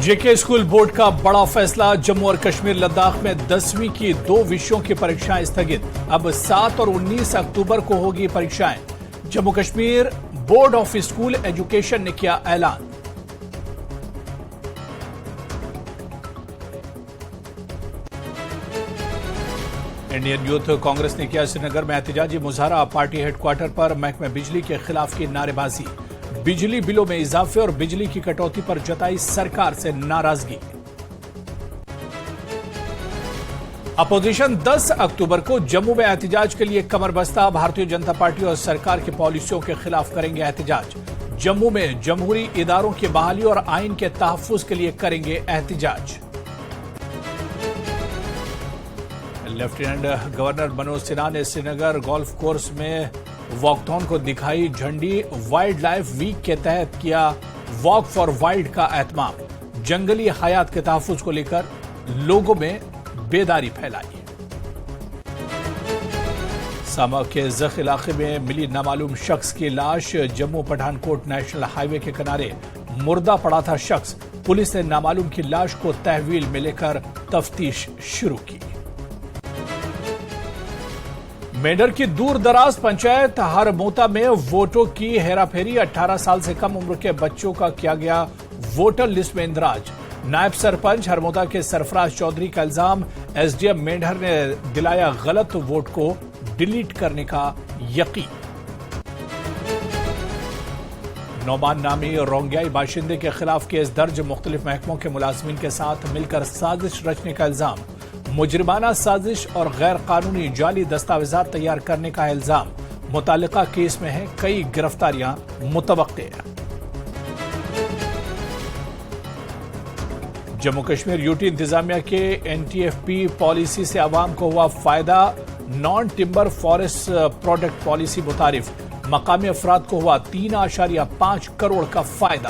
जेके school board का बड़ा फैसला। जम्मू और कश्मीर लद्दाख में 10वीं की 2 विषयों की परीक्षाएं स्थगित। अब 7 और 19 अक्टूबर को होगी परीक्षाएं। Jammu Kashmir board of school education ने किया ऐलान। इंडियन यूथ कांग्रेस ने किया श्रीनगर में एहतजाजी मुजाहरा। पार्टी हेडक्वार्टर पर महकमे बिजली के खिलाफ की नारेबाजी। बिजली बिलों में इजाफे और बिजली की कटौती पर जताई सरकार से नाराजगी। अपोजिशन 10 अक्टूबर को जम्मू में एहतजाज के लिए कमर बस्ता। भारतीय जनता पार्टी और सरकार की पॉलिसियों के खिलाफ करेंगे एहतजाज। जम्मू में जमहूरी इदारों की बहाली और आइन के तहफ्फुज के लिए करेंगे एहतजाज। लेफ्टिनेंट गवर्नर मनोज सिन्हा ने श्रीनगर गोल्फ कोर्स में वॉकथॉन को दिखाई झंडी। वाइल्ड लाइफ वीक के तहत किया वॉक फॉर वाइल्ड का एहतमाम। जंगली हयात के तहफ्फुज को लेकर लोगों में बेदारी फैलाई। सामा के जख इलाके में मिली नामालूम शख्स की लाश। जम्मू पठानकोट नेशनल हाईवे के किनारे मुर्दा पड़ा था शख्स। पुलिस ने नामालूम की लाश को तहवील में लेकर तफ्तीश शुरू की। मेंढर की दूर दराज पंचायत हरमोता में वोटों की हेराफेरी। 18 साल से कम उम्र के बच्चों का किया गया वोटर लिस्ट में इंदराज। नायब सरपंच हरमोता के सरफराज चौधरी का इल्जाम, एसडीएम मेंढर ने दिलाया गलत वोट को डिलीट करने का यकीन। नौमान नामी रोंगियाई बाशिंदे के खिलाफ केस दर्ज। मुख्तलिफ महकमों के मुलाजमीन के साथ मिलकर साजिश रचने का इल्जाम। मुजरिमाना साजिश और गैर कानूनी जाली दस्तावेजात तैयार करने का इल्जाम। मुतालिका केस में है कई गिरफ्तारियां मुतवक्के। जम्मू कश्मीर यूटी इंतजामिया के एनटीएफपी पॉलिसी से आवाम को हुआ फायदा। Non timber forest product policy मुतारिफ। मकामी अफराद को हुआ 3.5 करोड़ का फायदा।